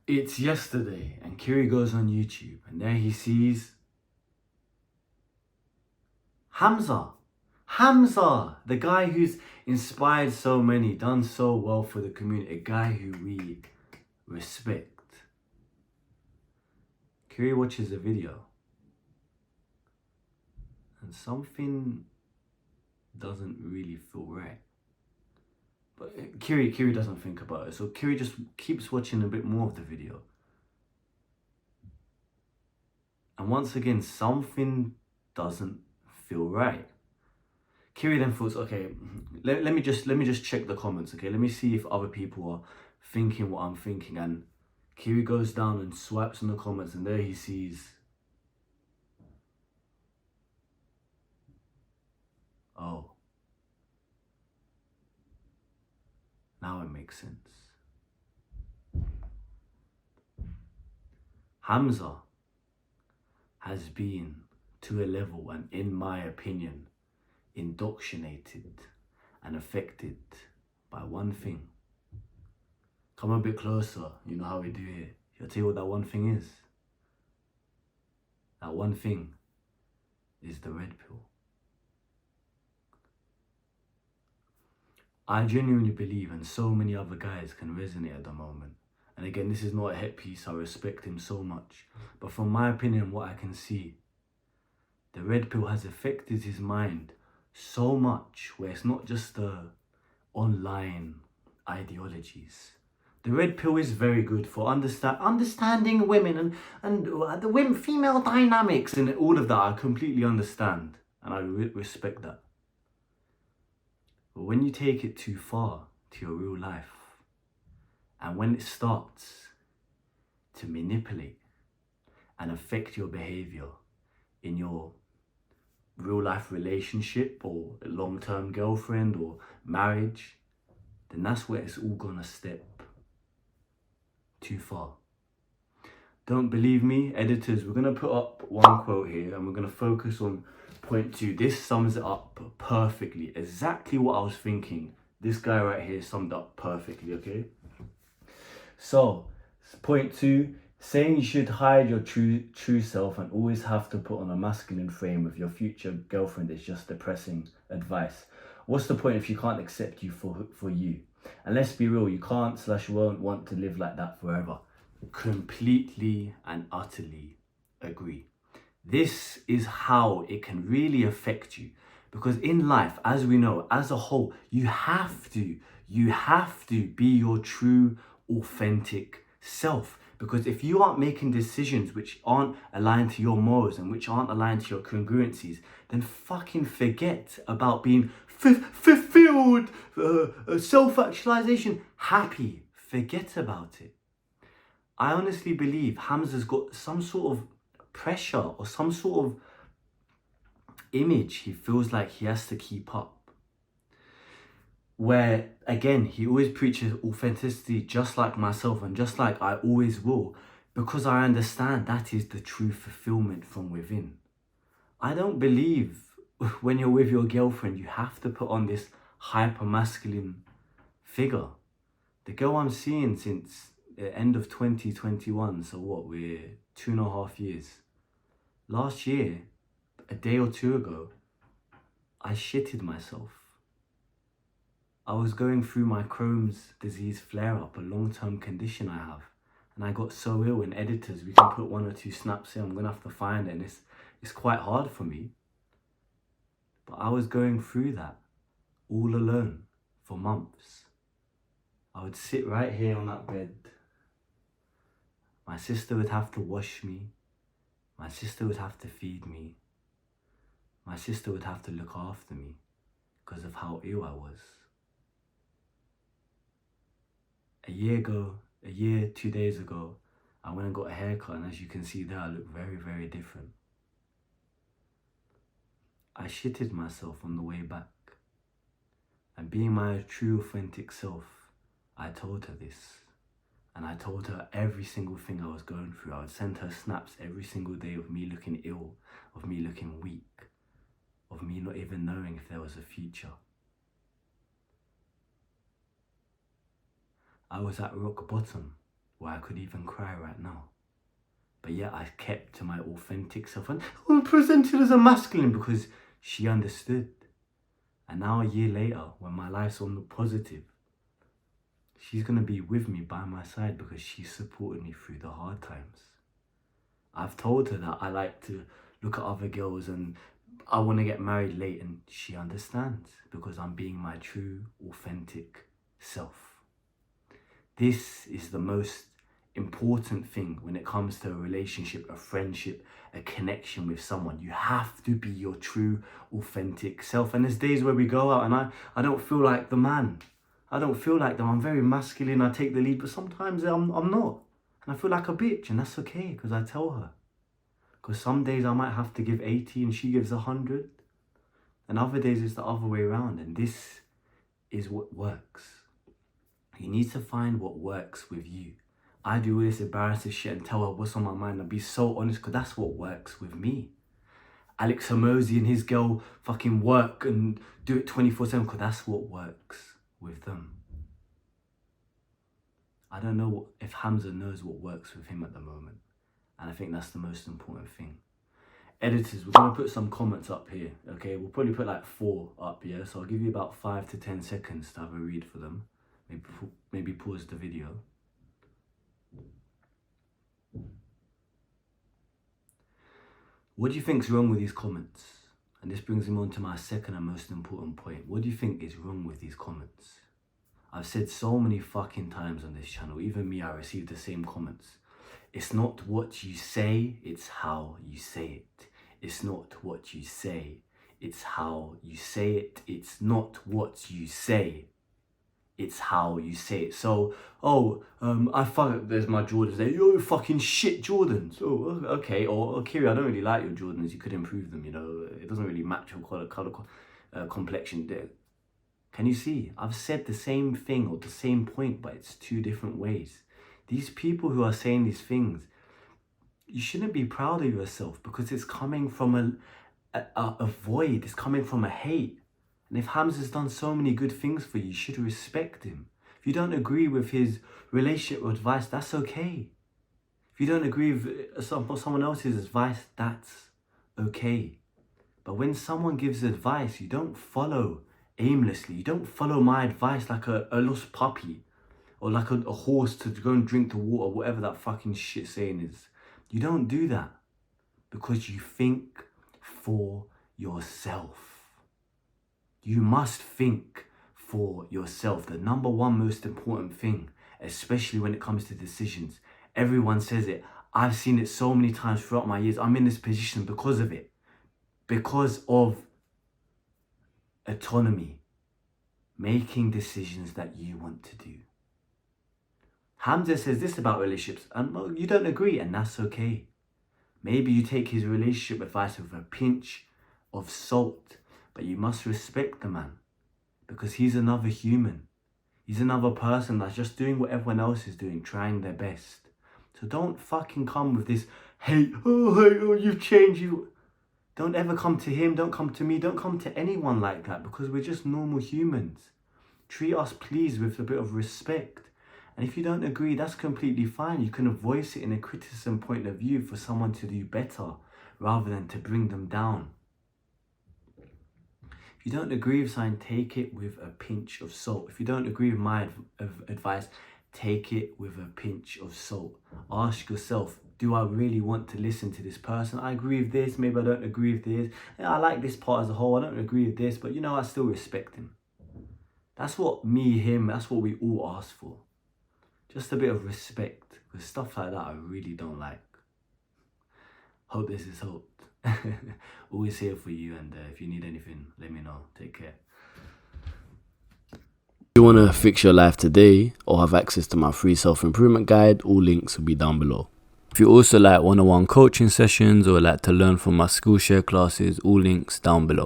It's yesterday and Kiri goes on YouTube and there he sees Hamza, the guy who's inspired so many, done so well for the community, a guy who we respect. Kiri watches the video and something doesn't really feel right. But Kiri doesn't think about it, so Kiri just keeps watching a bit more of the video. And once again, something doesn't feel right. Kiri then thought, okay, let me just check the comments, okay? Let me see if other people are thinking what I'm thinking. And Kiri goes down and swipes on the comments, and there he sees, oh, now it makes sense. Hamza has been, to a level, and in my opinion, indoctrinated and affected by one thing. Come a bit closer, you know how we do here. I'll tell you what that one thing is. That one thing is the red pill. I genuinely believe, and so many other guys can resonate at the moment. And again, this is not a hit piece, I respect him so much. But from my opinion, what I can see, the red pill has affected his mind so much, where it's not just the online ideologies. The red pill is very good for understanding women and the women, female dynamics and all of that. I completely understand and I respect that. But when you take it too far to your real life, and when it starts to manipulate and affect your behavior in your real life relationship or a long-term girlfriend or marriage, then that's where it's all gonna step too far. Don't believe me, editors? We're gonna put up one quote here and we're gonna focus on point 2. This sums it up perfectly, exactly what I was thinking. This guy right here summed up perfectly, okay? So, point 2, saying you should hide your true self and always have to put on a masculine frame with your future girlfriend is just depressing advice. What's the point if you can't accept you for you? And let's be real, you can't/won't want to live like that forever. Completely and utterly agree. This is how it can really affect you. Because in life, as we know, as a whole, you have to be your true, authentic self. Because if you aren't making decisions which aren't aligned to your morals and which aren't aligned to your congruencies, then fucking forget about being fulfilled, self-actualization, happy. Forget about it. I honestly believe Hamza's got some sort of pressure or some sort of image he feels like he has to keep up. Where, again, he always preaches authenticity just like myself and just like I always will, because I understand that is the true fulfillment from within. I don't believe when you're with your girlfriend, you have to put on this hyper-masculine figure. The girl I'm seeing since the end of 2021, so what, we're 2.5 years. Last year, a day or two ago, I shitted myself. I was going through my Crohn's disease flare-up, a long-term condition I have. And I got so ill, and editors, we can put 1 or 2 snaps here, I'm gonna have to find it, and it's quite hard for me. But I was going through that all alone for months. I would sit right here on that bed. My sister would have to wash me. My sister would have to feed me. My sister would have to look after me because of how ill I was. A year, 2 days ago, I went and got a haircut, and as you can see there, I look very, very different. I shitted myself on the way back. And being my true, authentic self, I told her this. And I told her every single thing I was going through. I would send her snaps every single day of me looking ill, of me looking weak, of me not even knowing if there was a future. I was at rock bottom. where I could even cry right now. But yet I kept to my authentic self and I presented as a masculine because she understood. And now a year later, when my life's on the positive, she's going to be with me by my side because she supported me through the hard times. I've told her that I like to look at other girls and I want to get married late, and she understands because I'm being my true, authentic self. This is the most important thing when it comes to a relationship, a friendship, a connection with someone. You have to be your true, authentic self. And there's days where we go out and I don't feel like the man. I don't feel like them. I'm very masculine. I take the lead, but sometimes I'm not. And I feel like a bitch, and that's okay because I tell her. Because some days I might have to give 80 and she gives 100. And other days it's the other way around. And this is what works. You need to find what works with you. I do all this embarrassing shit and tell her what's on my mind and be so honest because that's what works with me. Alex Hormozy and his girl fucking work and do it 24/7 because that's what works with them. I don't know if Hamza knows what works with him at the moment. And I think that's the most important thing. Editors, we're going to put some comments up here, okay? We'll probably put like 4 up, yeah? So I'll give you about 5 to 10 seconds to have a read for them. Maybe pause the video. What do you think's wrong with these comments? And this brings me on to my second and most important point. What do you think is wrong with these comments? I've said so many fucking times on this channel, even me, I received the same comments. It's not what you say, it's how you say it. It's not what you say, it's how you say it. It's not what you say, it's how you say it. So, I fuck, there's my Jordans there. Yo, fucking shit Jordans. Oh, okay. Or Kiri, I don't really like your Jordans. You could improve them, you know. It doesn't really match your color complexion there. Can you see? I've said the same thing or the same point, but it's 2 different ways. These people who are saying these things, you shouldn't be proud of yourself because it's coming from a void. It's coming from a hate. And if Hamza's done so many good things for you, you should respect him. If you don't agree with his relationship advice, that's okay. If you don't agree with someone else's advice, that's okay. But when someone gives advice, you don't follow aimlessly. You don't follow my advice like a lost puppy. Or like a horse to go and drink the water, whatever that fucking shit saying is. You don't do that because you think for yourself. You must think for yourself. The number one most important thing, especially when it comes to decisions. Everyone says it. I've seen it so many times throughout my years. I'm in this position because of it. Because of autonomy. Making decisions that you want to do. Hamza says this about relationships, and you don't agree, and that's okay. Maybe you take his relationship advice with a pinch of salt, but you must respect the man because he's another human. He's another person that's just doing what everyone else is doing, trying their best. So don't fucking come with this hate. Oh, you've changed. Don't ever come to him. Don't come to me. Don't come to anyone like that because we're just normal humans. Treat us, please, with a bit of respect. And if you don't agree, that's completely fine. You can voice it in a criticism point of view for someone to do better rather than to bring them down. If you don't agree with something, take it with a pinch of salt. If you don't agree with my advice, take it with a pinch of salt. Ask yourself, do I really want to listen to this person? I agree with this, maybe I don't agree with this. I like this part as a whole, I don't agree with this, but you know, I still respect him. That's what that's what we all ask for. Just a bit of respect, because stuff like that I really don't like. Hope this has helped. Always here for you, and if you need anything, let me know. Take care. If you want to fix your life today or have access to my free self-improvement guide, all links will be down below. If you also like one-on-one coaching sessions or like to learn from my Skool share classes, all links down below.